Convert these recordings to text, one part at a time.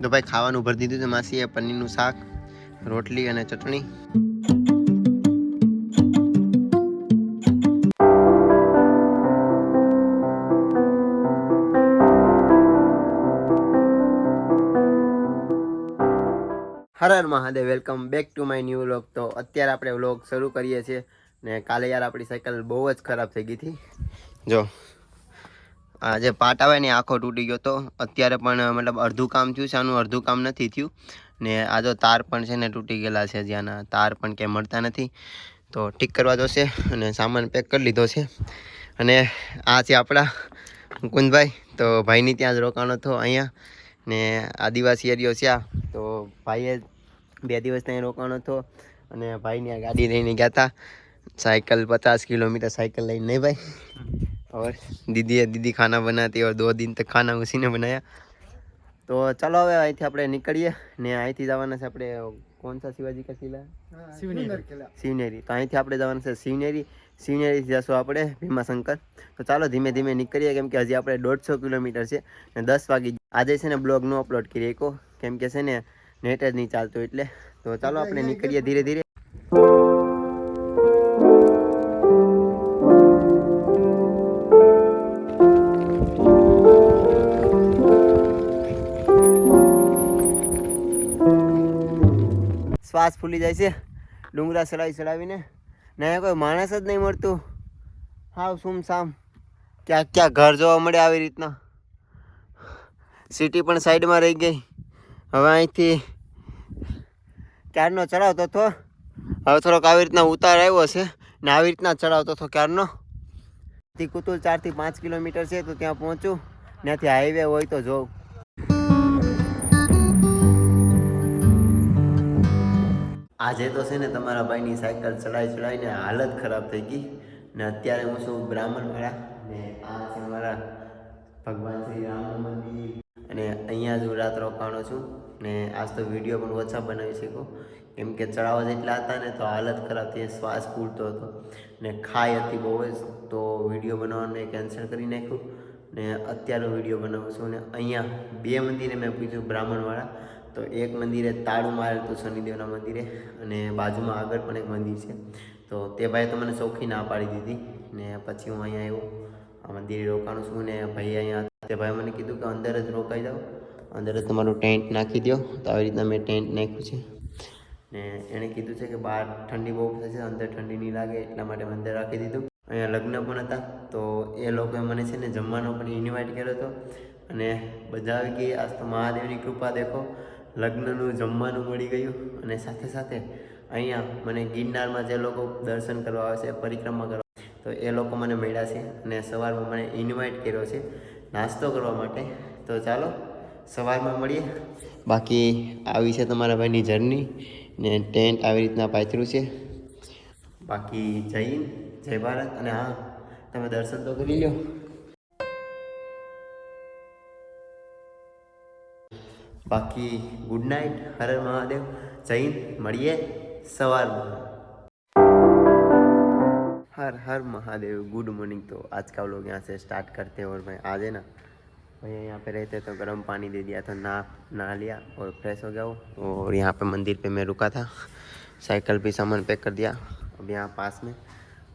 તો ભાઈ ખાવાનું ભરી દીધું છે માસીએ, પનીરનું શાક, રોટલી અને ચટણી. Har Har Mahadev, welcome back to my new vlog. તો અત્યારે આપણે વ્લોગ શરૂ કરીએ છીએ ને કાલે યાર આપણી સાયકલ બહુ જ ખરાબ થઈ ગઈ હતી. જો આ જે પાટ આવે ને આખો તૂટી ગયો તો. અત્યારે પણ મતલબ અડધું કામ થયું છે, આનું અડધું કામ નથી થયું. ને આ જો તાર પણ છે ને તૂટી ગયેલા છે, જ્યાંના તાર પણ ક્યાંય મળતા નથી. તો ઠીક કરવા જશે અને સામાન પેક કરી લીધો છે. અને આ છે આપણા મુકુંદભાઈ. તો ભાઈની ત્યાં જ રોકાણો હતો અહીંયા ને આદિવાસી એરિયો છે આ. તો ભાઈએ 2 દિવસ ત્યાં રોકાણો હતો અને ભાઈની આ ગાડી લઈને ગયા હતા. साइकिल 50 किलोमीटर साइकिल लाइन नहीं भाई. और दीदी खाना बनाती और 2 दिन तक खाना उसी ने बनाया. तो चलो હવે અહીંથી આપણે નીકળીએ ને અહીંથી જવાના છે આપણે કોણ સા શિવાજી કા કિલ્લા શિવનેરી. તો અહીંથી આપણે જવાના છે શિવનેરીથી જશું આપણે ભીમાશંકર. તો ચાલો ધીમે ધીમે નીકળીએ, કેમ કે હજી આપણે 150 કિલોમીટર છે ને 10 વાગી. આજે છે ને બ્લોગ નો અપલોડ કરીએ કો, કેમ કે છે ને નેટ જ નહીં ચાલતું એટલે. તો ચાલો આપણે નીકળીએ ધીરે ધીરે. શ્વાસ ફૂલી જાય છે ડુંગરા ચડાવીને ને અહીંયા કોઈ માણસ જ નહીં મળતું. હાવ સુમસામ. ક્યાં ઘર જોવા મળે આવી રીતના. સિટી પણ સાઈડમાં રહી ગઈ. હવે અહીંથી ક્યારનો ચડાવતો હતો, હવે થોડોક આવી રીતના ઉતાર આવ્યો છે ને આવી રીતના ચડાવતો હતો ક્યારનો. કુતુલ 4 થી 5 કિલોમીટર છે, તો ત્યાં પહોંચું. ત્યાંથી હાઈવે હોય તો જોઉં. આજે તો છે ને તમારા ભાઈની સાયકલ ચડાવીને હાલત ખરાબ થઈ ગઈ ને અત્યારે હું છું બ્રાહ્મણવાડા ને આ છે મારા ભગવાન શ્રી રામનું મંદિર. અને અહીંયા જ હું રાત રોકાણો છું ને આજ તો વિડીયો પણ ઓછા બનાવી શકો, કેમ કે ચડાવવા જેટલા હતા ને તો હાલત ખરાબ થઈ, શ્વાસ ફૂલતો હતો ને ખાઈ હતી બહુ જ. તો વિડીયો બનાવવાનું કેન્સલ કરી નાખ્યું ને અત્યારે વિડીયો બનાવું છું. ને અહીંયા 2 મંદિરે મેં પૂછ્યું બ્રાહ્મણવાળા. તો એક મંદિરે તાળું મારેલું હતું શનિદેવના મંદિરે, અને બાજુમાં આગળ પણ એક મંદિર છે. તો તે ભાઈએ તો મને ચોખ્ખી ના પાડી દીધી ને પછી હું અહીંયા આવ્યો. આ મંદિરે રોકાણું છું ને ભાઈ અહીંયા તે ભાઈ મને કીધું કે અંદર જ રોકાઈ જાઓ, અંદર જ તમારું ટેન્ટ નાખી દો. તો આવી રીતના મેં ટેન્ટ નાખ્યું છે ને એણે કીધું છે કે બહાર ઠંડી બહુ થશે, અંદર ઠંડી નહીં લાગે એટલા માટે મેં અંદર રાખી દીધું. અહીંયા લગ્ન પણ હતા તો એ લોકોએ મને છે ને જમવાનો પણ ઇન્વાઇટ કર્યો હતો અને બધા આવી ગઈ. આજ તો મહાદેવની કૃપા દેખો, લગ્નનું જમવાનું મળી ગયું. અને સાથે સાથે અહીંયા મને ગિરનારમાં જે લોકો દર્શન કરવા આવે છે, પરિક્રમા કરવા, તો એ લોકો મને મળ્યા છે અને સવારમાં મને ઇન્વાઇટ કર્યો છે નાસ્તો કરવા માટે. તો ચાલો સવારમાં મળીએ. બાકી આવી છે તમારા ભાઈની જર્ની ને ટેન્ટ આવી રીતના પાથર્યું છે. બાકી જય હિન્દ, જય ભારત. અને હા, તમે દર્શન તો કરી લો. બાકી ગુડ નાઇટ, હર હર મહાદેવ, જય હિન્દ. મળીએ સવારમાં. हर हर महादेव, गुड मॉर्निंग. तो आज का लोग यहाँ से स्टार्ट करते हैं. और भाई आज है ना भैया यहाँ पे रहते तो गर्म पानी दे दिया था, नहा लिया और फ्रेश हो गया वो. और यहाँ पे मंदिर पे मैं रुका था, साइकिल पे सामान पैक कर दिया. अब यहाँ पास में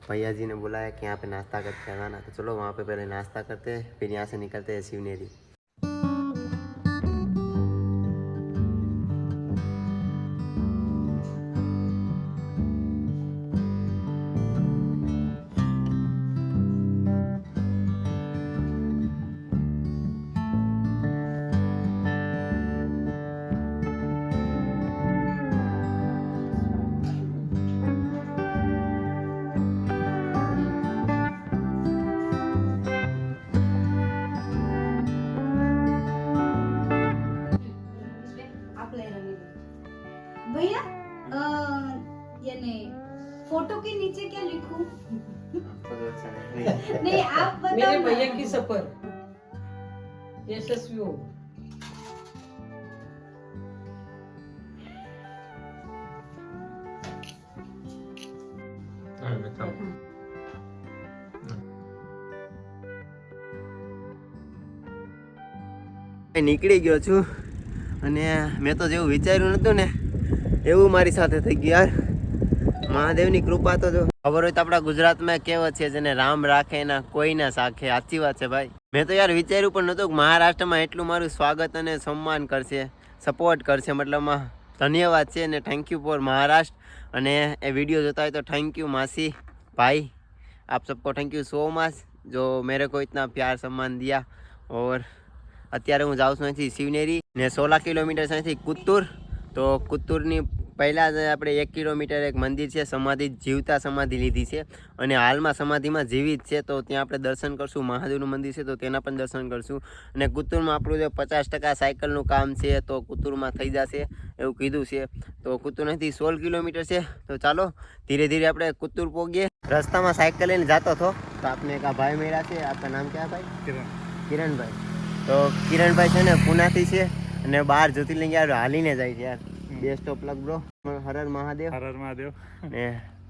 भैया जी ने बुलाया कि यहाँ पे नाश्ता करके आना. तो चलो वहाँ पे पहले नाश्ता करते हैं, फिर यहाँ से निकलते हैं शिवनेरी. भैया फोटो के नीचे क्या लिखूं? नहीं आप बताओ. मेरे भैया की सफर यशस्वी हो. નીકળી ગયો છું અને મેં તો જેવું વિચાર્યું નહોતું ને એવું મારી સાથે થઈ ગયું યાર. મહાદેવની કૃપા તો જો ખબર હોય તો આપણા ગુજરાતમાં કહેવત છે જેને રામ રાખે ના કોઈ ના સાખે. સાચી વાત છે ભાઈ. મેં તો યાર વિચાર્યું પણ નહોતું કે મહારાષ્ટ્રમાં એટલું મારું સ્વાગત અને સન્માન કરશે, સપોર્ટ કરશે. મતલબમાં ધન્યવાદ છે અને થેન્ક યુ ફોર મહારાષ્ટ્ર. અને એ વિડીયો જોતા હોય તો થેન્ક યુ मासी भाई, आप सबको थैंक यू सो मच जो मेरे को इतना प्यार सम्मान दिया. और અત્યારે હું જાઉં છું અહીંથી શિવનેરી ને 16 કિલોમીટર છે અહીંથી કુત્તુર. તો કુત્તુરની પહેલાં જ આપણે 1 કિલોમીટર એક મંદિર છે, સમાધિ, જીવતા સમાધિ લીધી છે અને હાલમાં સમાધિમાં જીવિત છે. તો ત્યાં આપણે દર્શન કરશું. મહાદેવનું મંદિર છે તો તેના પણ દર્શન કરશું. અને કુત્તુરમાં આપણું જે 50% સાયકલનું કામ છે તો કુત્તુરમાં થઈ જશે એવું કીધું છે. તો કુત્તુર અહીંથી 16 કિલોમીટર છે. તો ચાલો ધીરે ધીરે આપણે કુત્તુર પહોંચીએ. રસ્તામાં સાયકલ લઈને જતો હતો તો આપને એક આ ભાઈ મળ્યા છે. આપકા નામ ક્યાં ભાઈ? કિરણભાઈ. તો કિરણભાઈ છે ને પુનાથી છે અને 12 જ્યોતિર્લિંગ યાર હાલીને જાય છે યાર. Best of luck bro. Har Har Mahadev. Har Har Mahadev. ને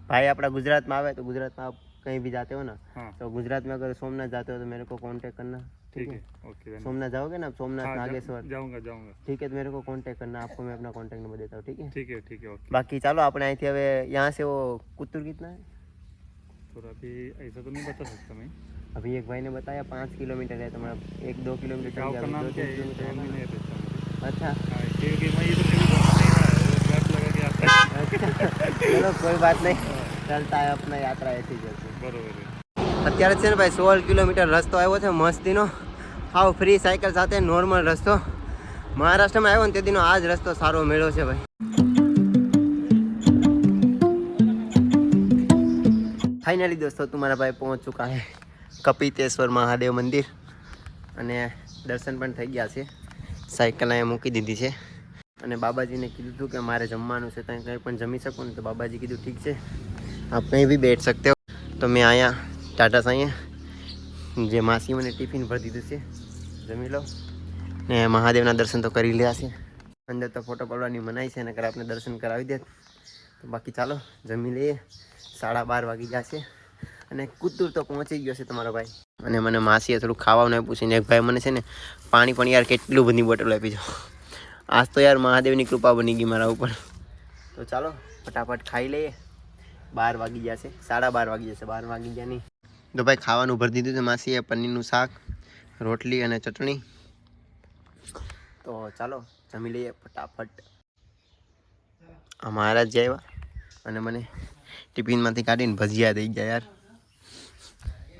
ભાઈ આપણા ગુજરાતમાં આવે તો ગુજરાતમાં आप कहीं भी जाते हो ना हाँ तो गुजरात में अगर सोमनाथ जाते हो तो मेरे को कांटेक्ट करना. ठीक है. ओके धन्यवाद. सोमनाथ जाओगे ना आप, सोमनाथ हाँ, नागेश्वर, जाऊंगा जाऊंगा. ठीक है तो मेरे को कांटेक्ट करना. आपको मैं अपना कांटेक्ट नंबर देता हूँ. ठीक है. ठीक है ओके. बाकी ચાલો આપણે અહીંથી હવે यहाँ से वो कुत्तूर कितना है? थोड़ा अभी ऐसा तो नहीं बता सकता मैं. अभी एक भाई ने बताया 5 किलोमीटर है. तो मतलब 1-2 किलोमीटर गाँव का नाम क्या है? ये किलोमीटर ध्यान में नहीं रहता मुझे. अच्छा हाँ, क्योंकि मैं इधर कभी घूमा नहीं रहा है. गैप लगा के आता है. अच्छा चलो कोई बात नहीं, चलता है अपना यात्रा ऐसी जैसे. बरोबर है. અત્યારે છે ને ભાઈ 16 કિલોમીટર રસ્તો આવ્યો છે મસ્તીનો. હાવ ફ્રી સાયકલ સાથે નોર્મલ રસ્તો. મહારાષ્ટ્રમાં આવ્યો ને તે દીનો આ જ રસ્તો સારો મળ્યો છે ભાઈ. ફાઇનલી દોસ્તો તમારા ભાઈ પહોંચ ચુકા હે કપિતેશ્વર મહાદેવ મંદિર અને દર્શન પણ થઈ ગયા છે. સાયકલ અહીંયા મૂકી દીધી છે અને બાબાજીને કીધું હતું કે મારે જમવાનું છે, ત્યાં કંઈ પણ જમી શકું ને. તો બાબાજી કીધું ઠીક છે આપ કંઈ બી બેઠ सकते हो. તો મેં અહીંયા ટાટા સાંઈએ જે માસી મને ટિફિન ભરી દીધું છે, જમી લો ને મહાદેવના દર્શન તો કરી લીધા છે. અંદર તો ફોટો પાડવાની મનાઈ છે નકર આપણે દર્શન કરાવી દે. તો બાકી ચાલો જમી લઈએ. 12:30 વાગી ગયા છે અને કુત્તુર તો પહોંચી ગયો છે તમારો ભાઈ. અને મને માસીએ થોડું ખાવાનું પૂછીને એક ભાઈ મને છે ને પાણી પણ યાર કેટલું બધી બોટલ આપી છે. આજ તો યાર મહાદેવની કૃપા બની ગઈ મારા ઉપર. તો ચાલો ફટાફટ ખાઈ લઈએ. 12 વાગી ગયા છે, 12:30 વાગી જશે, 12 વાગી ગયા નહીં. તો ભાઈ ખાવાનું ભરી દીધું છે માસીએ. પનીરનું શાક, રોટલી અને ચટણી. તો ચાલો જમી લઈએ ફટાફટ. આ મહારાજ જે આવ્યા અને મને ટિફિનમાંથી કાઢીને ભજીયા દઈ ગયા યાર.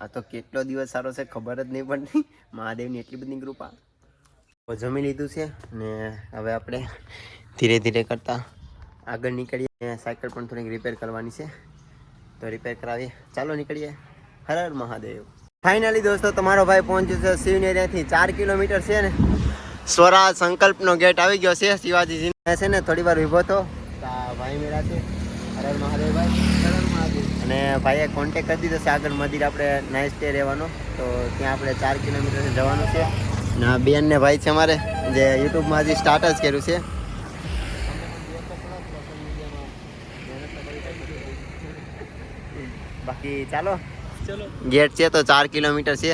આ તો કેટલો દિવસ સારો છે ખબર જ નહીં પડતી. મહાદેવની એટલી બધી કૃપા. તો જમી લીધું છે ને હવે આપણે ધીરે ધીરે કરતાં આગળ નીકળીએ. સાયકલ પણ થોડીક રિપેર કરવાની છે તો રિપેર કરાવીએ. ચાલો નીકળીએ. હર હર મહાદેવ. ફાઇનલી દોસ્તો તમારો ભાઈ પહોંચ્યો છે શિવનેરીથી 4 કિલોમીટર છે ને. સ્વરાજ સંકલ્પનો ગેટ આવી ગયો છે. શિવાજીજી છે ને થોડી વાર ઊભો હતો. ભાઈ મેળા છે. હર હર મહાદેવ ભાઈ. હર હર મહાદેવ. અને ભાઈએ કોન્ટેક્ટ કરી દીધો છે આગળ મંદિર આપણે નાઇટ સ્ટે રહેવાનો. તો ત્યાં આપણે 4 કિલોમીટર જવાનું છે. અને આ બેન ને ભાઈ છે અમારે જે યુટ્યુબમાં હજી સ્ટાર્ટ જ કર્યું છે. બાકી ચાલો ગેટ છે તો 4 કિલોમીટર છે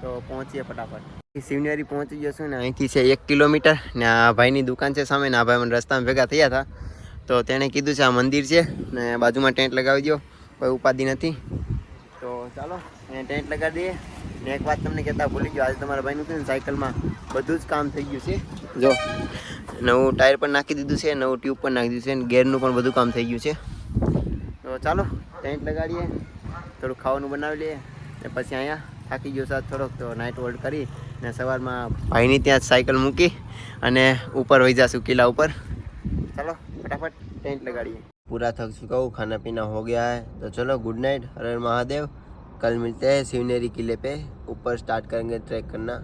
તો પહોંચીએ ફટાફટ. શિવનેરી પહોંચી ગયો છું ને અહીંથી છે 1 કિલોમીટર. ને આ ભાઈની દુકાન છે સામે ને આ ભાઈ મને રસ્તામાં ભેગા થયા હતા તો તેણે કીધું છે આ મંદિર છે ને બાજુમાં ટેન્ટ લગાવી દો, કોઈ ઉપાધિ નથી. તો ચાલો અહીંયા ટેન્ટ લગાવી દઈએ. ને એક વાત તમને કહેતા ભૂલી ગયો, આજે તમારા ભાઈનું છે ને સાયકલમાં બધું જ કામ થઈ ગયું છે. જો નવું ટાયર પણ નાખી દીધું છે, નવું ટ્યુબ પણ નાખી દીધું છે ને ગેરનું પણ બધું કામ થઈ ગયું છે. તો ચાલો ટેન્ટ લગાડીએ, થોડું ખાવાનું બનાવી લઈએ ને પછી અહીંયા થાકી ગયો સાથ થોડોક તો નાઇટ હોલ્ડ કરી ને સવારમાં ભાઈની ત્યાં સાયકલ મૂકી અને ઉપર વહી જશું કિલા ઉપર. चलो फटाफट टेंट लगाड़िए. पूरा थक चुका हूँ, खाना पीना हो गया है तो चलो गुड नाइट. हर हर महादेव. कल मिलते हैं शिवनेरी किले पे. ऊपर स्टार्ट करेंगे ट्रैक करना.